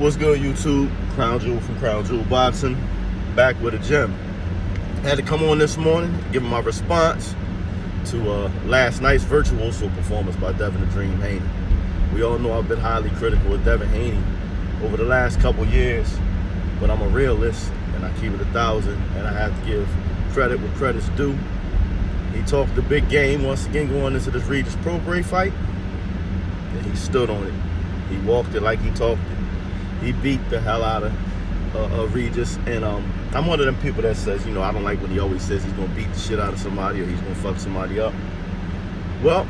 What's good, YouTube? Crown Jewel from Crown Jewel Boxing, back with a gem. Had to come on this morning, give my response to last night's virtuoso performance by Devin the Dream Haney. We all know I've been highly critical of Devin Haney over the last couple years, but I'm a realist and I keep it 1,000, and I have to give credit where credit's due. He talked the big game once again going into this Regis Prograis fight, and he stood on it. He walked it like he talked it. He beat the hell out of Regis, and I'm one of them people that says, I don't like when he always says he's gonna beat the shit out of somebody or he's gonna fuck somebody up. Well,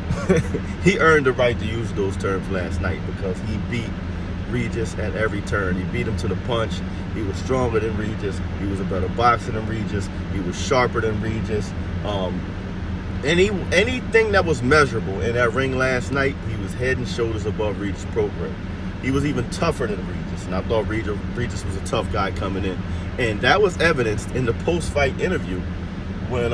he earned the right to use those terms last night because he beat Regis at every turn. He beat him to the punch. He was stronger than Regis. He was a better boxer than Regis. He was sharper than Regis. Anything that was measurable in that ring last night, he was head and shoulders above Regis Prograis. He was even tougher than Regis, and I thought Regis was a tough guy coming in. And that was evidenced in the post-fight interview when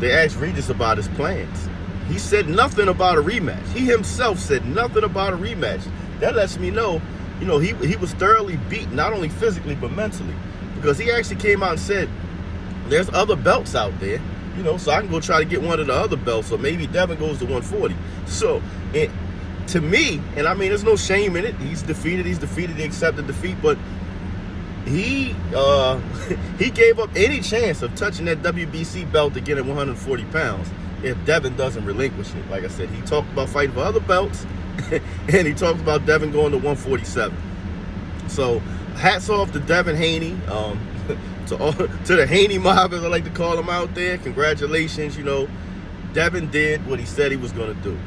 they asked Regis about his plans. He said nothing about a rematch. He himself said nothing about a rematch. That lets me know, he was thoroughly beaten, not only physically, but mentally. Because he actually came out and said, there's other belts out there, so I can go try to get one of the other belts, or maybe Devin goes to 140. So, to me, and I mean, there's no shame in it. He's defeated, he accepted defeat, but he gave up any chance of touching that WBC belt again at 140 pounds if Devin doesn't relinquish it. Like I said, he talked about fighting for other belts, and he talked about Devin going to 147. So, hats off to Devin Haney, to the Haney mob, as I like to call him out there. Congratulations, Devin did what he said he was going to do.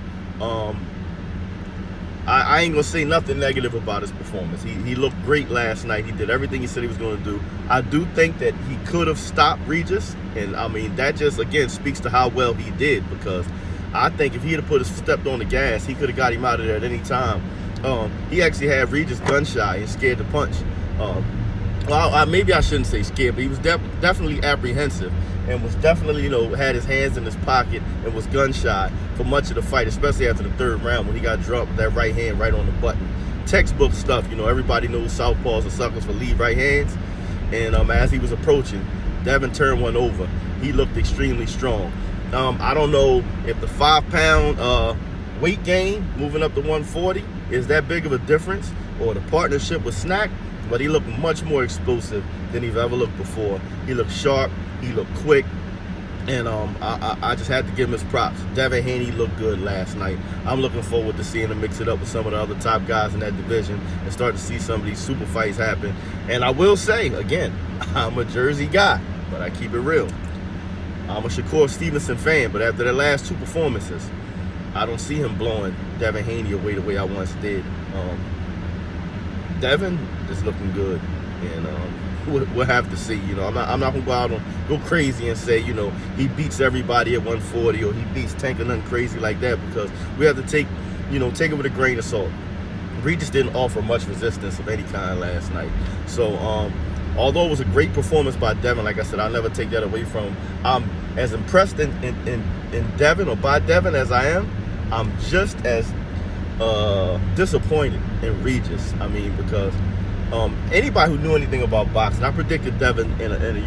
I ain't gonna say nothing negative about his performance. He looked great last night. He did everything he said he was gonna do. I do think that he could have stopped Regis, and I mean that just again speaks to how well he did, because I think if he had stepped on the gas, he could have got him out of there at any time. He actually had Regis gun shy and scared to punch. Maybe I shouldn't say scared, but he was definitely apprehensive and was definitely, had his hands in his pocket and was gun shy for much of the fight, especially after the third round when he got dropped with that right hand right on the button. Textbook stuff, everybody knows southpaws are suckers for lead right hands. And as he was approaching, Devin turned one over. He looked extremely strong. I don't know if the 5-pound weight gain moving up to 140 is that big of a difference, or the partnership with Snack, but he looked much more explosive than he's ever looked before. He looked sharp, he looked quick, and I just had to give him his props. Devin Haney looked good last night. I'm looking forward to seeing him mix it up with some of the other top guys in that division and start to see some of these super fights happen. And I will say, again, I'm a Jersey guy, but I keep it real. I'm a Shakur Stevenson fan, but after the last two performances, I don't see him blowing Devin Haney away the way I once did. Devin is looking good, and we'll have to see. I'm not gonna go out and go crazy and say he beats everybody at 140 or he beats Tank or nothing crazy like that, because we have to take it with a grain of salt. Regis didn't offer much resistance of any kind last night. So although it was a great performance by Devin, like I said, I'll never take that away from him. I'm as impressed in Devin or by Devin as I am. I'm just as disappointed in Regis. I mean, because anybody who knew anything about boxing, I predicted Devin in a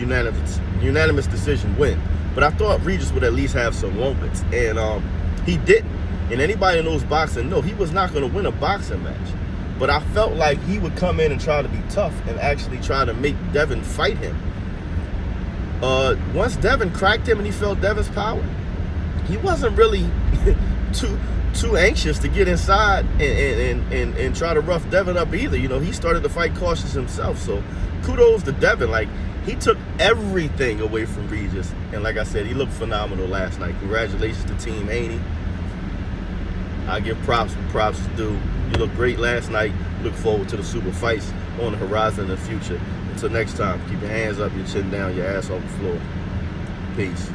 unanimous decision win, but I thought Regis would at least have some moments, and he didn't. And anybody who knows boxing know he was not going to win a boxing match, but I felt like he would come in and try to be tough and actually try to make Devin fight him. Once Devin cracked him and he felt Devin's power, he wasn't really too anxious to get inside and try to rough Devin up either. He started the fight cautious himself. So kudos to Devin. Like, he took everything away from Regis, and like I said, he looked phenomenal last night. Congratulations to Team Haney. I give props where props is due. You looked great last night. Look forward to the super fights on the horizon in the future. Until next time, keep your hands up, your chin down, your ass off the floor. Peace.